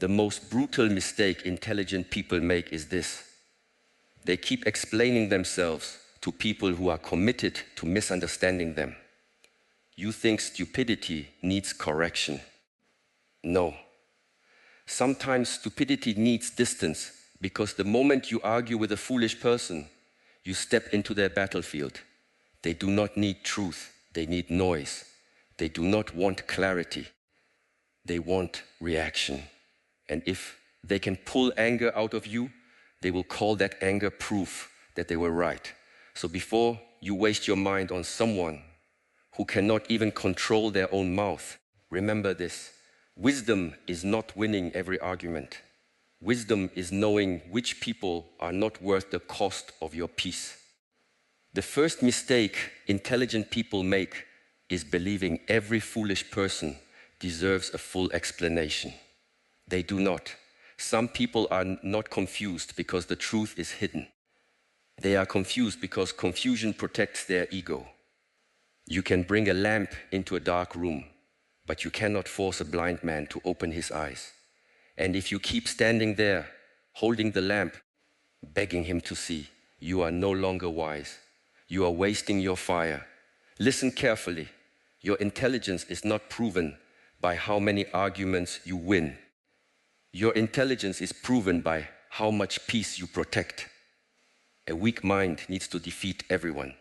The most brutal mistake intelligent people make is this. They keep explaining themselves to people who are committed to misunderstanding them. You think stupidity needs correction. No. Sometimes stupidity needs distance because the moment you argue with a foolish person, you step into their battlefield. They do not need truth, they need noise. They do not want clarity, they want reaction. And if they can pull anger out of you, they will call that anger proof that they were right. So before you waste your mind on someone who cannot even control their own mouth, remember this. Wisdom is not winning every argument. Wisdom is knowing which people are not worth the cost of your peace. The first mistake intelligent people make is believing every foolish person deserves a full explanation. They do not. Some people are not confused because the truth is hidden. They are confused because confusion protects their ego. You can bring a lamp into a dark room, but you cannot force a blind man to open his eyes. And if you keep standing there, holding the lamp, begging him to see, you are no longer wise. You are wasting your fire. Listen carefully. Your intelligence is not proven by how many arguments you win. Your intelligence is proven by how much peace you protect. A weak mind needs to defeat everyone.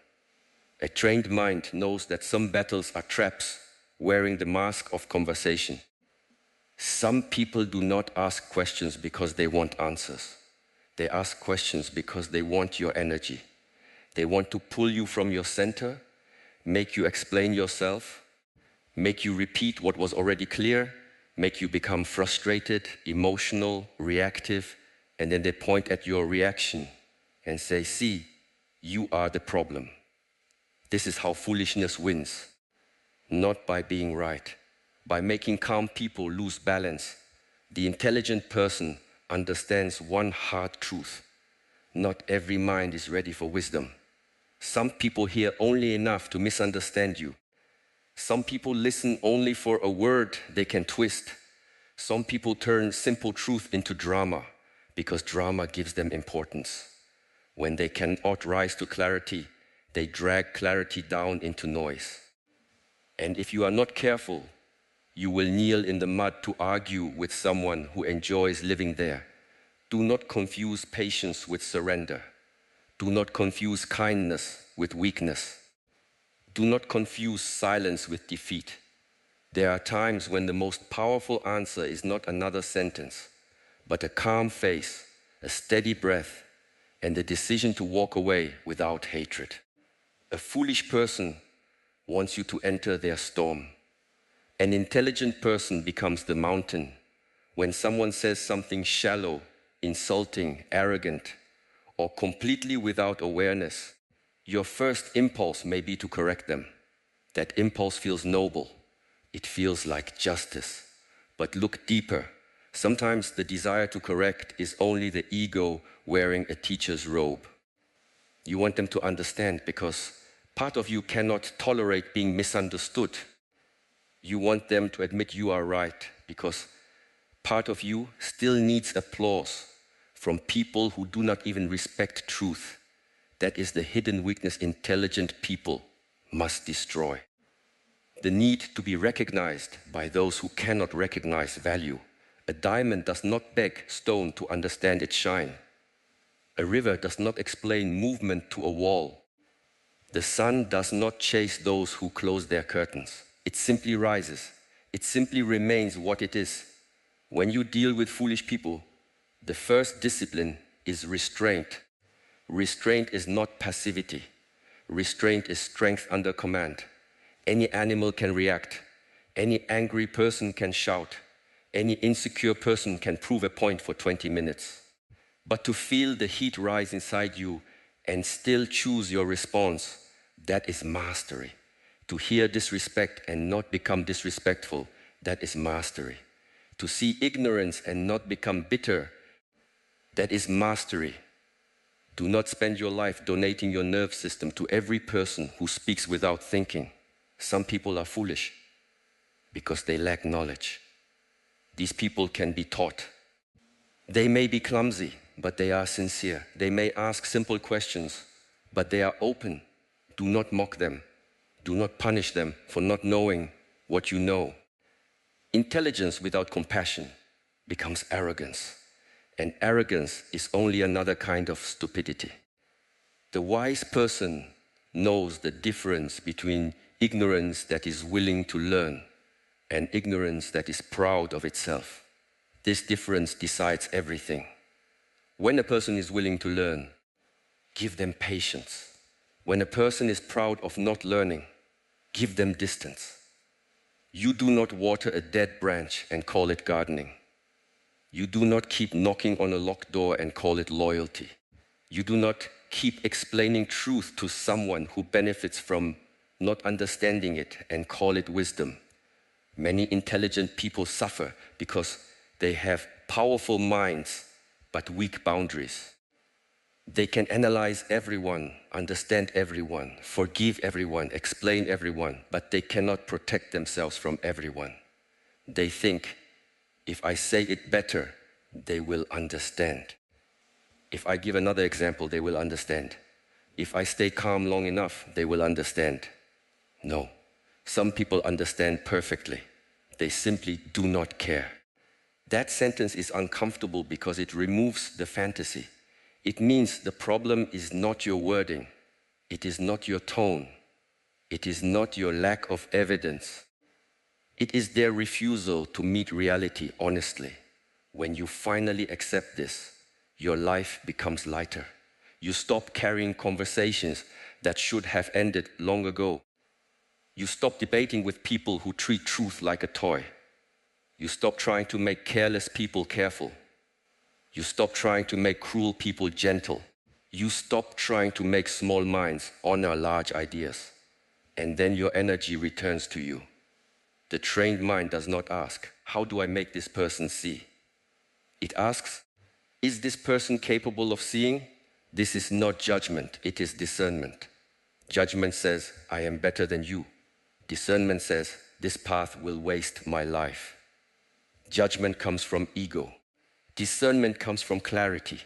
A trained mind knows that some battles are traps wearing the mask of conversation. Some people do not ask questions because they want answers. They ask questions because they want your energy. They want to pull you from your center, make you explain yourself, make you repeat what was already clear, make you become frustrated, emotional, reactive, and then they point at your reaction and say, see, you are the problem. This is how foolishness wins, not by being right, by making calm people lose balance. The intelligent person understands one hard truth. Not every mind is ready for wisdom. Some people hear only enough to misunderstand you. Some people listen only for a word they can twist. Some people turn simple truth into drama because drama gives them importance. When they cannot rise to clarity, they drag clarity down into noise. And if you are not careful, you will kneel in the mud to argue with someone who enjoys living there. Do not confuse patience with surrender. Do not confuse kindness with weakness. Do not confuse silence with defeat. There are times when the most powerful answer is not another sentence, but a calm face, a steady breath, and the decision to walk away without hatred. A foolish person wants you to enter their storm. An intelligent person becomes the mountain. When someone says something shallow, insulting, arrogant, or completely without awareness, your first impulse may be to correct them. That impulse feels noble. It feels like justice. But look deeper. Sometimes the desire to correct is only the ego wearing a teacher's robe. You want them to understand because part of you cannot tolerate being misunderstood. You want them to admit you are right because part of you still needs applause from people who do not even respect truth. That is the hidden weakness intelligent people must destroy. The need to be recognized by those who cannot recognize value. A diamond does not beg stone to understand its shine. A river does not explain movement to a wall. The sun does not chase those who close their curtains. It simply rises. It simply remains what it is. When you deal with foolish people, the first discipline is restraint. Restraint is not passivity. Restraint is strength under command. Any animal can react. Any angry person can shout. Any insecure person can prove a point for 20 minutes. But to feel the heat rise inside you and still choose your response, that is mastery. To hear disrespect and not become disrespectful, that is mastery. To see ignorance and not become bitter, that is mastery. Do not spend your life donating your nerve system to every person who speaks without thinking. Some people are foolish because they lack knowledge. These people can be taught. They may be clumsy, but they are sincere. They may ask simple questions, but they are open. Do not mock them. Do not punish them for not knowing what you know. Intelligence without compassion becomes arrogance, and arrogance is only another kind of stupidity. The wise person knows the difference between ignorance that is willing to learn and ignorance that is proud of itself. This difference decides everything. When a person is willing to learn, give them patience. When a person is proud of not learning, give them distance. You do not water a dead branch and call it gardening. You do not keep knocking on a locked door and call it loyalty. You do not keep explaining truth to someone who benefits from not understanding it and call it wisdom. Many intelligent people suffer because they have powerful minds but weak boundaries. They can analyze everyone, understand everyone, forgive everyone, explain everyone, but they cannot protect themselves from everyone. They think, if I say it better, they will understand. If I give another example, they will understand. If I stay calm long enough, they will understand. No, some people understand perfectly. They simply do not care. That sentence is uncomfortable because it removes the fantasy. It means the problem is not your wording. It is not your tone. It is not your lack of evidence. It is their refusal to meet reality honestly. When you finally accept this, your life becomes lighter. You stop carrying conversations that should have ended long ago. You stop debating with people who treat truth like a toy. You stop trying to make careless people careful. You stop trying to make cruel people gentle. You stop trying to make small minds honor large ideas. And then your energy returns to you. The trained mind does not ask, how do I make this person see? It asks, is this person capable of seeing? This is not judgment, it is discernment. Judgment says, I am better than you. Discernment says, this path will waste my life. Judgment comes from ego. Discernment comes from clarity.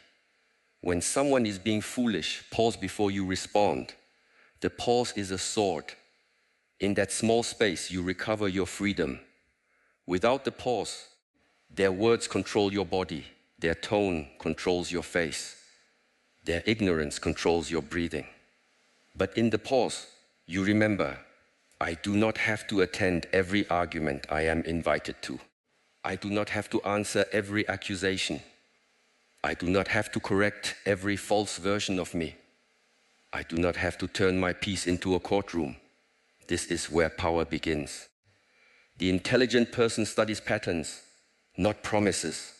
When someone is being foolish, pause before you respond. The pause is a sword. In that small space, you recover your freedom. Without the pause, their words control your body. Their tone controls your face. Their ignorance controls your breathing. But in the pause, you remember, I do not have to attend every argument I am invited to. I do not have to answer every accusation. I do not have to correct every false version of me. I do not have to turn my peace into a courtroom. This is where power begins. The intelligent person studies patterns, not promises.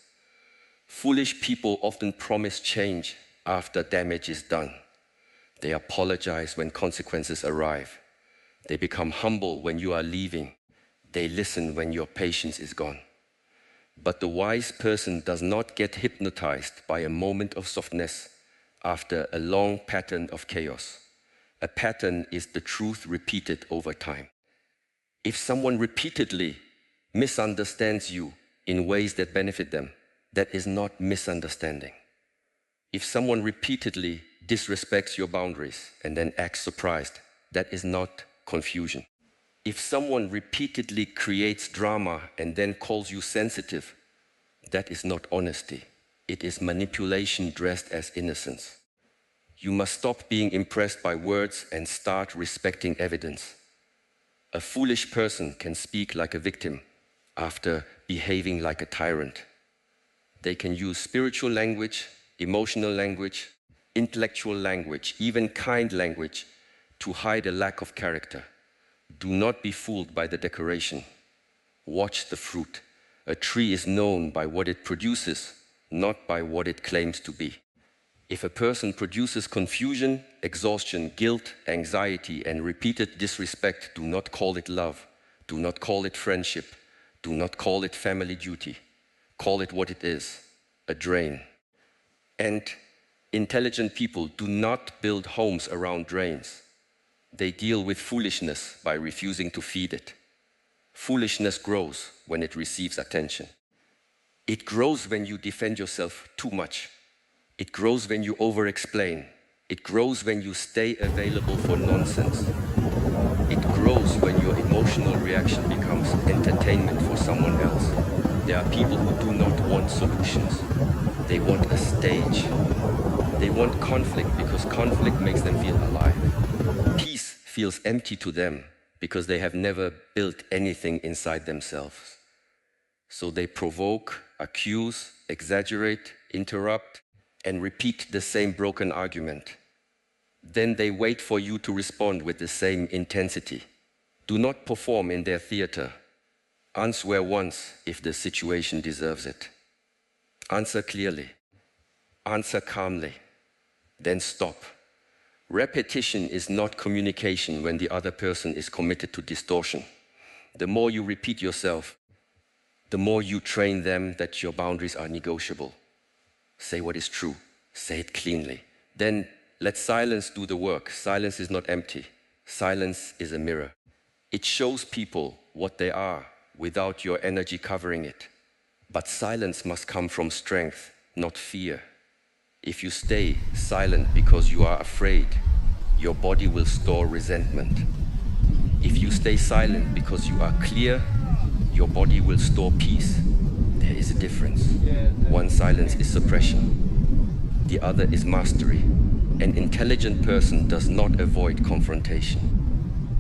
Foolish people often promise change after damage is done. They apologize when consequences arrive. They become humble when you are leaving. They listen when your patience is gone. But the wise person does not get hypnotized by a moment of softness after a long pattern of chaos. A pattern is the truth repeated over time. If someone repeatedly misunderstands you in ways that benefit them, that is not misunderstanding. If someone repeatedly disrespects your boundaries and then acts surprised, that is not confusion. If someone repeatedly creates drama and then calls you sensitive, that is not honesty. It is manipulation dressed as innocence. You must stop being impressed by words and start respecting evidence. A foolish person can speak like a victim after behaving like a tyrant. They can use spiritual language, emotional language, intellectual language, even kind language to hide a lack of character. Do not be fooled by the decoration. Watch the fruit. A tree is known by what it produces, not by what it claims to be. If a person produces confusion, exhaustion, guilt, anxiety, and repeated disrespect, do not call it love. Do not call it friendship. Do not call it family duty. Call it what it is, a drain. And intelligent people do not build homes around drains. They deal with foolishness by refusing to feed it. Foolishness grows when it receives attention. It grows when you defend yourself too much. It grows when you over-explain. It grows when you stay available for nonsense. It grows when your emotional reaction becomes entertainment for someone else. There are people who do not want solutions. They want a stage. They want conflict because conflict makes them feel alive. Peace feels empty to them because they have never built anything inside themselves. So they provoke, accuse, exaggerate, interrupt, and repeat the same broken argument. Then they wait for you to respond with the same intensity. Do not perform in their theater. Answer once if the situation deserves it. Answer clearly. Answer calmly. Then stop. Repetition is not communication when the other person is committed to distortion. The more you repeat yourself, the more you train them that your boundaries are negotiable. Say what is true. Say it cleanly. Then let silence do the work. Silence is not empty. Silence is a mirror. It shows people what they are without your energy covering it. But silence must come from strength, not fear. If you stay silent because you are afraid, your body will store resentment. If you stay silent because you are clear, your body will store peace. There is a difference. One silence is suppression. The other is mastery. An intelligent person does not avoid confrontation.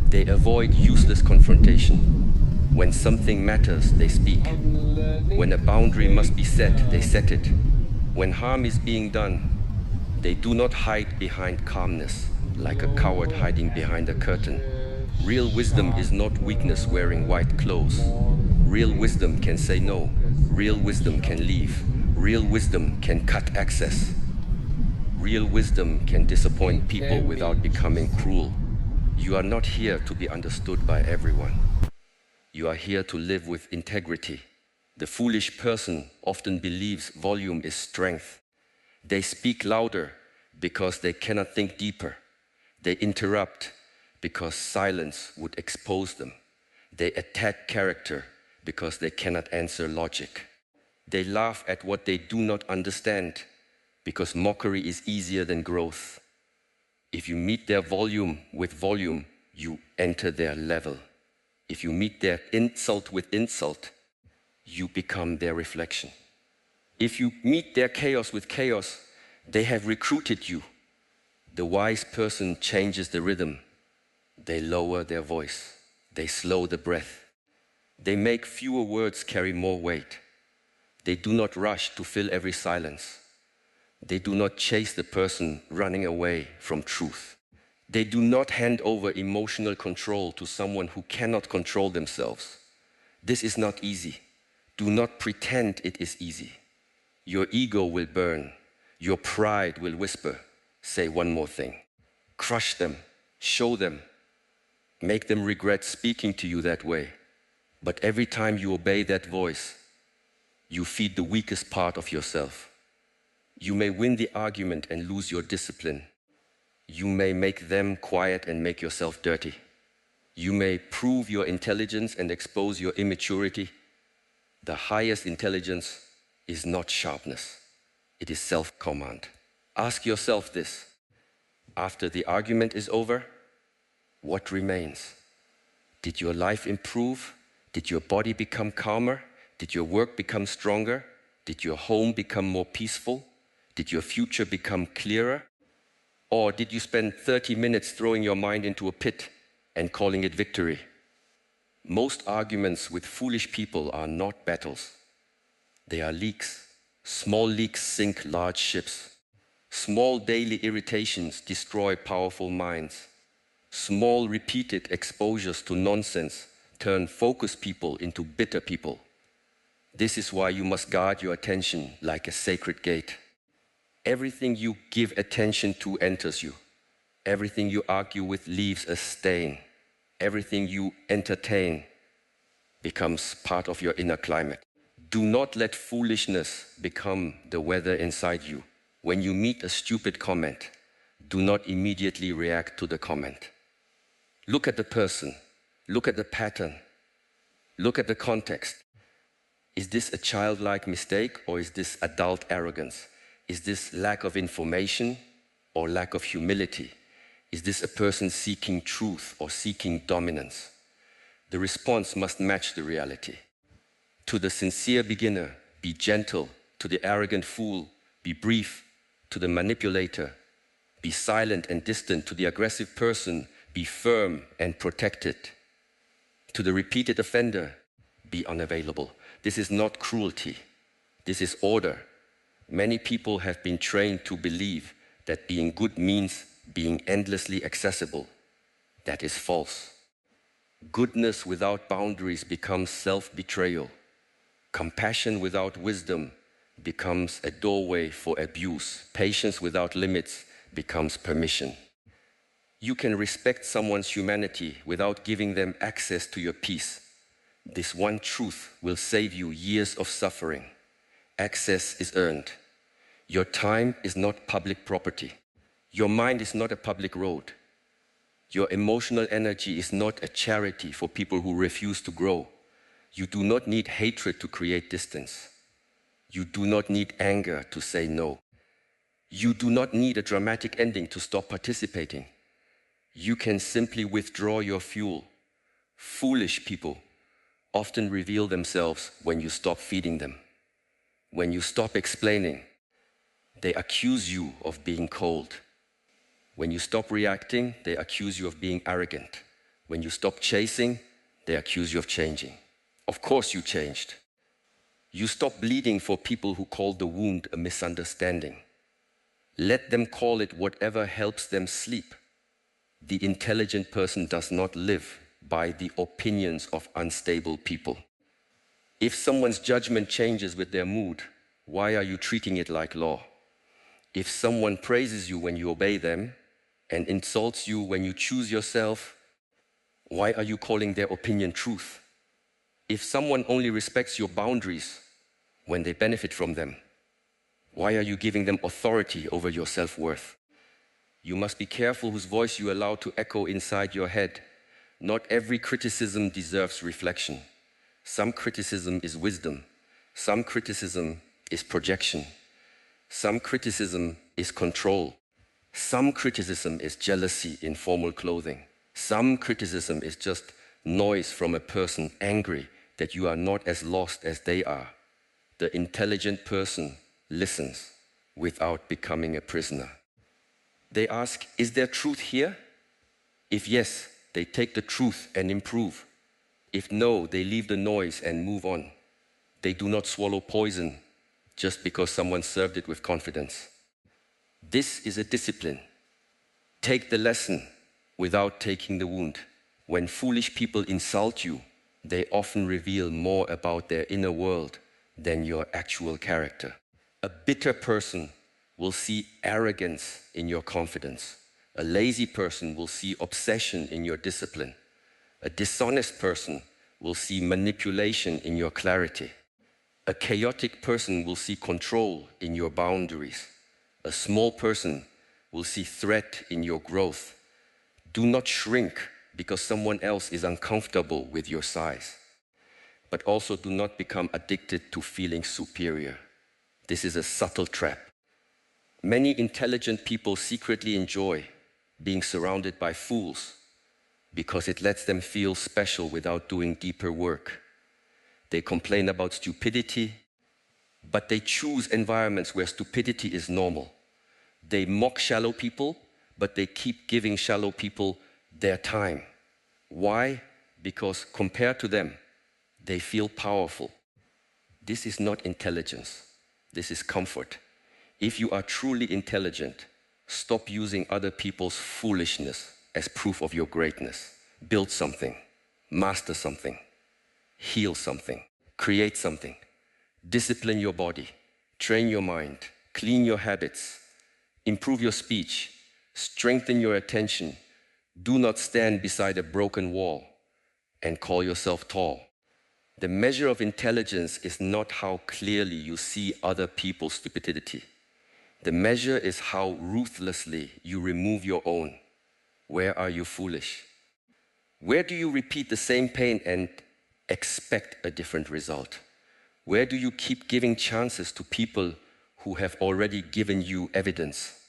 They avoid useless confrontation. When something matters, they speak. When a boundary must be set, they set it. When harm is being done, they do not hide behind calmness, like a coward hiding behind a curtain. Real wisdom is not weakness wearing white clothes. Real wisdom can say no. Real wisdom can leave. Real wisdom can cut access. Real wisdom can disappoint people without becoming cruel. You are not here to be understood by everyone. You are here to live with integrity. The foolish person often believes volume is strength. They speak louder because they cannot think deeper. They interrupt because silence would expose them. They attack character because they cannot answer logic. They laugh at what they do not understand because mockery is easier than growth. If you meet their volume with volume, you enter their level. If you meet their insult with insult, you become their reflection. If you meet their chaos with chaos, they have recruited you. The wise person changes the rhythm. They lower their voice. They slow the breath. They make fewer words carry more weight. They do not rush to fill every silence. They do not chase the person running away from truth. They do not hand over emotional control to someone who cannot control themselves. This is not easy. Do not pretend it is easy. Your ego will burn. Your pride will whisper, say one more thing. Crush them, show them, make them regret speaking to you that way. But every time you obey that voice, you feed the weakest part of yourself. You may win the argument and lose your discipline. You may make them quiet and make yourself dirty. You may prove your intelligence and expose your immaturity. The highest intelligence is not sharpness. It is self-command. Ask yourself this. After the argument is over, what remains? Did your life improve? Did your body become calmer? Did your work become stronger? Did your home become more peaceful? Did your future become clearer? Or did you spend 30 minutes throwing your mind into a pit and calling it victory? Most arguments with foolish people are not battles. They are leaks. Small leaks sink large ships. Small daily irritations destroy powerful minds. Small repeated exposures to nonsense turn focused people into bitter people. This is why you must guard your attention like a sacred gate. Everything you give attention to enters you. Everything you argue with leaves a stain. Everything you entertain becomes part of your inner climate. Do not let foolishness become the weather inside you. When you meet a stupid comment, do not immediately react to the comment. Look at the person. Look at the pattern. Look at the context. Is this a childlike mistake or is this adult arrogance? Is this lack of information or lack of humility? Is this a person seeking truth or seeking dominance? The response must match the reality. To the sincere beginner, be gentle. To the arrogant fool, be brief. To the manipulator, be silent and distant. To the aggressive person, be firm and protected. To the repeated offender, be unavailable. This is not cruelty. This is order. Many people have been trained to believe that being good means being endlessly accessible. That is false. Goodness without boundaries becomes self-betrayal. Compassion without wisdom becomes a doorway for abuse. Patience without limits becomes permission. You can respect someone's humanity without giving them access to your peace. This one truth will save you years of suffering. Access is earned. Your time is not public property. Your mind is not a public road. Your emotional energy is not a charity for people who refuse to grow. You do not need hatred to create distance. You do not need anger to say no. You do not need a dramatic ending to stop participating. You can simply withdraw your fuel. Foolish people often reveal themselves when you stop feeding them. When you stop explaining, they accuse you of being cold. When you stop reacting, they accuse you of being arrogant. When you stop chasing, they accuse you of changing. Of course you changed. You stop bleeding for people who call the wound a misunderstanding. Let them call it whatever helps them sleep. The intelligent person does not live by the opinions of unstable people. If someone's judgment changes with their mood, why are you treating it like law? If someone praises you when you obey them and insults you when you choose yourself, why are you calling their opinion truth? If someone only respects your boundaries when they benefit from them, why are you giving them authority over your self-worth? You must be careful whose voice you allow to echo inside your head. Not every criticism deserves reflection. Some criticism is wisdom. Some criticism is projection. Some criticism is control. Some criticism is jealousy in formal clothing. Some criticism is just noise from a person angry that you are not as lost as they are. The intelligent person listens without becoming a prisoner. They ask, is there truth here? If yes, they take the truth and improve. If no, they leave the noise and move on. They do not swallow poison just because someone served it with confidence. This is a discipline. Take the lesson without taking the wound. When foolish people insult you, they often reveal more about their inner world than your actual character. A bitter person will see arrogance in your confidence. A lazy person will see obsession in your discipline. A dishonest person will see manipulation in your clarity. A chaotic person will see control in your boundaries. A small person will see threat in your growth. Do not shrink because someone else is uncomfortable with your size. But also do not become addicted to feeling superior. This is a subtle trap. Many intelligent people secretly enjoy being surrounded by fools because it lets them feel special without doing deeper work. They complain about stupidity, but they choose environments where stupidity is normal. They mock shallow people, but they keep giving shallow people their time. Why? Because compared to them, they feel powerful. This is not intelligence. This is comfort. If you are truly intelligent, stop using other people's foolishness as proof of your greatness. Build something, master something, heal something, create something, discipline your body, train your mind, clean your habits, improve your speech, strengthen your attention. Do not stand beside a broken wall and call yourself tall. The measure of intelligence is not how clearly you see other people's stupidity. The measure is how ruthlessly you remove your own. Where are you foolish? Where do you repeat the same pain and expect a different result? Where do you keep giving chances to people who have already given you evidence?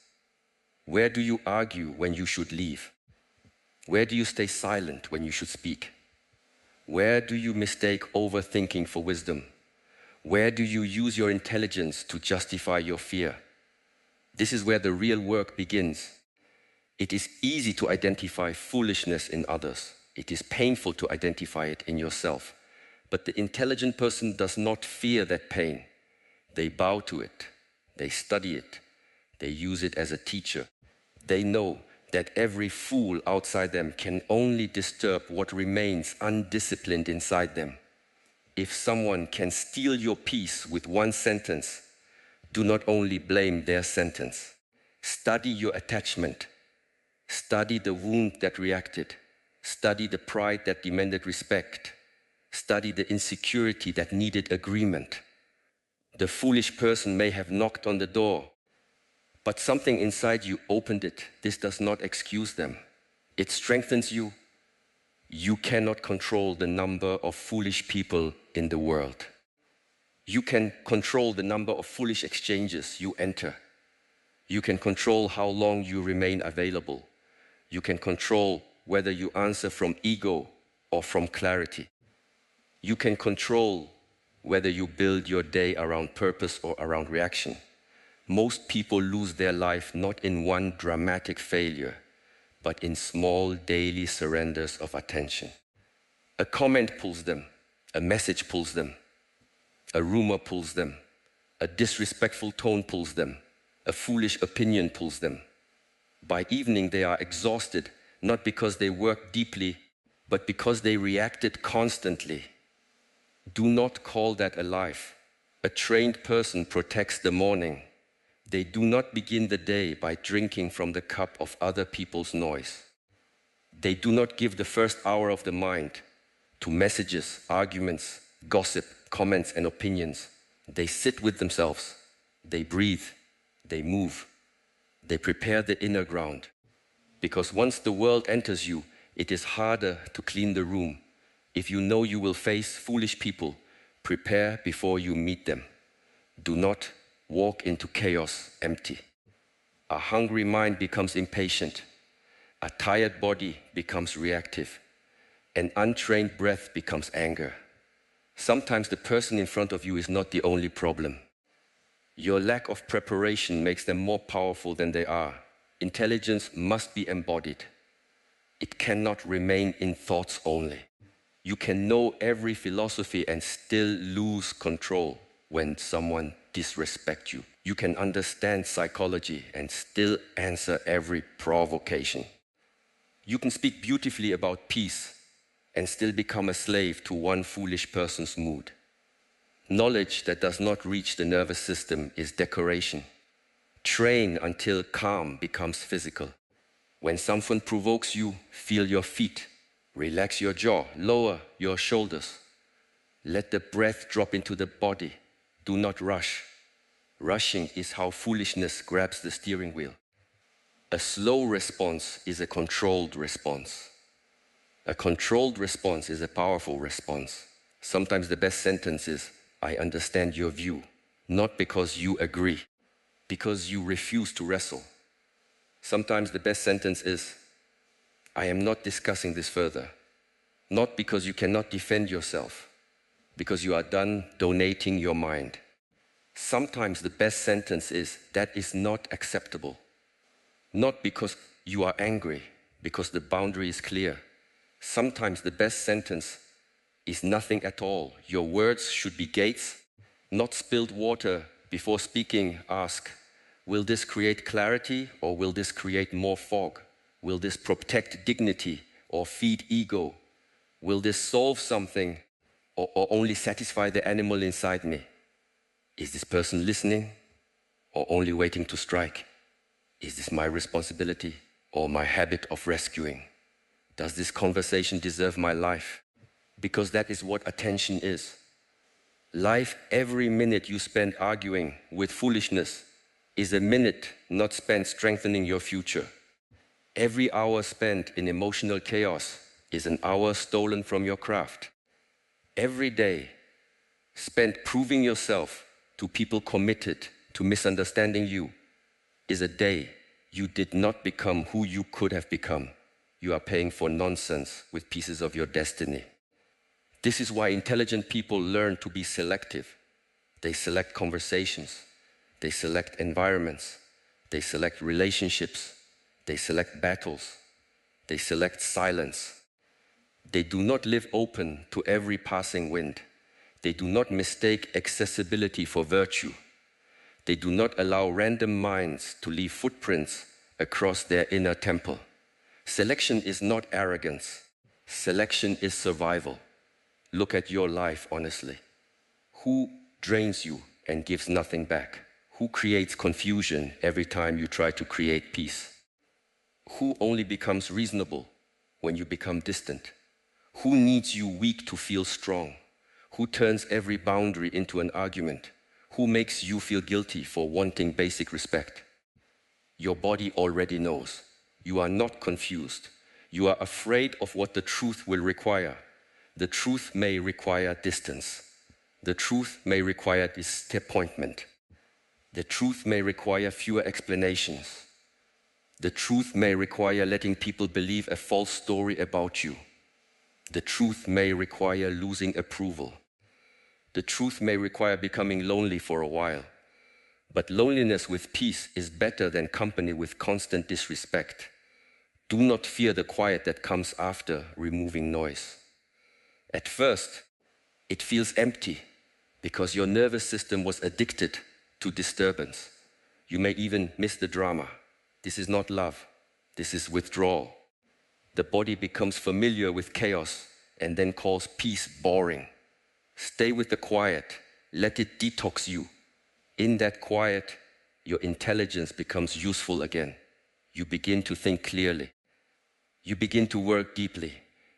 Where do you argue when you should leave? Where do you stay silent when you should speak? Where do you mistake overthinking for wisdom? Where do you use your intelligence to justify your fear? This is where the real work begins. It is easy to identify foolishness in others. It is painful to identify it in yourself. But the intelligent person does not fear that pain. They bow to it. They study it. They use it as a teacher. They know that every fool outside them can only disturb what remains undisciplined inside them. If someone can steal your peace with one sentence, do not only blame their sentence. Study your attachment. Study the wound that reacted. Study the pride that demanded respect. Study the insecurity that needed agreement. The foolish person may have knocked on the door, but something inside you opened it. This does not excuse them. It strengthens you. You cannot control the number of foolish people in the world. You can control the number of foolish exchanges you enter. You can control how long you remain available. You can control whether you answer from ego or from clarity. You can control whether you build your day around purpose or around reaction. Most people lose their life not in one dramatic failure, but in small daily surrenders of attention. A comment pulls them, a message pulls them, a rumor pulls them, a disrespectful tone pulls them, a foolish opinion pulls them. By evening they are exhausted, not because they worked deeply, but because they reacted constantly. Do not call that a life. A trained person protects the morning. They do not begin the day by drinking from the cup of other people's noise. They do not give the first hour of the mind to messages, arguments, gossip, comments, and opinions. They sit with themselves. They breathe. They move. They prepare the inner ground. Because once the world enters you, it is harder to clean the room. If you know you will face foolish people, prepare before you meet them. Do not walk into chaos empty. A hungry mind becomes impatient. A tired body becomes reactive. An untrained breath becomes anger. Sometimes the person in front of you is not the only problem. Your lack of preparation makes them more powerful than they are. Intelligence must be embodied. It cannot remain in thoughts only. You can know every philosophy and still lose control when someone disrespects you. You can understand psychology and still answer every provocation. You can speak beautifully about peace and still become a slave to one foolish person's mood. Knowledge that does not reach the nervous system is decoration. Train until calm becomes physical. When someone provokes you, feel your feet. Relax your jaw, lower your shoulders. Let the breath drop into the body. Do not rush. Rushing is how foolishness grabs the steering wheel. A slow response is a controlled response. A controlled response is a powerful response. Sometimes the best sentence is, I understand your view, not because you agree, because you refuse to wrestle. Sometimes the best sentence is, I am not discussing this further, not because you cannot defend yourself, because you are done donating your mind. Sometimes the best sentence is, that is not acceptable, not because you are angry, because the boundary is clear. Sometimes the best sentence is nothing at all. Your words should be gates, not spilled water. Before speaking, ask, will this create clarity or will this create more fog? Will this protect dignity or feed ego? Will this solve something or only satisfy the animal inside me? Is this person listening or only waiting to strike? Is this my responsibility or my habit of rescuing? Does this conversation deserve my life? Because that is what attention is. Life, every minute you spend arguing with foolishness is a minute not spent strengthening your future. Every hour spent in emotional chaos is an hour stolen from your craft. Every day, spent proving yourself to people committed to misunderstanding you is a day you did not become who you could have become. You are paying for nonsense with pieces of your destiny. This is why intelligent people learn to be selective. They select conversations, they select environments, they select relationships, they select battles, they select silence. They do not live open to every passing wind. They do not mistake accessibility for virtue. They do not allow random minds to leave footprints across their inner temple. Selection is not arrogance. Selection is survival. Look at your life honestly. Who drains you and gives nothing back? Who creates confusion every time you try to create peace? Who only becomes reasonable when you become distant? Who needs you weak to feel strong? Who turns every boundary into an argument? Who makes you feel guilty for wanting basic respect? Your body already knows. You are not confused. You are afraid of what the truth will require. The truth may require distance. The truth may require disappointment. The truth may require fewer explanations. The truth may require letting people believe a false story about you. The truth may require losing approval. The truth may require becoming lonely for a while. But loneliness with peace is better than company with constant disrespect. Do not fear the quiet that comes after removing noise. At first, it feels empty because your nervous system was addicted to disturbance. You may even miss the drama. This is not love. This is withdrawal. The body becomes familiar with chaos and then calls peace boring. Stay with the quiet. Let it detox you. In that quiet, your intelligence becomes useful again. You begin to think clearly. You begin to work deeply.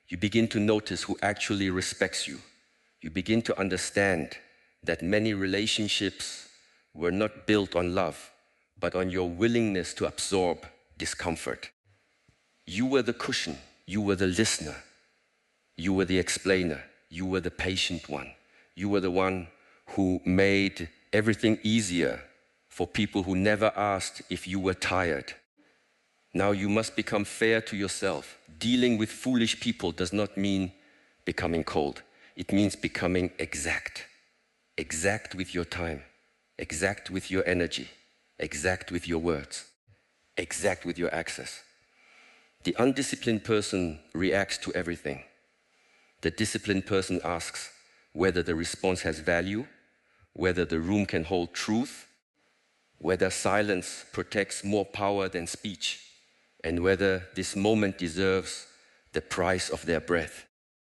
You begin to notice who actually respects you. You begin to understand that many relationships were not built on love, but on your willingness to absorb discomfort. You were the cushion. You were the listener. You were the explainer. You were the patient one. You were the one who made everything easier for people who never asked if you were tired. Now you must become fair to yourself. Dealing with foolish people does not mean becoming cold. It means becoming exact. Exact with your time. Exact with your energy. Exact with your words. Exact with your access. The undisciplined person reacts to everything. The disciplined person asks whether the response has value, whether the room can hold truth, whether silence protects more power than speech, and whether this moment deserves the price of their breath.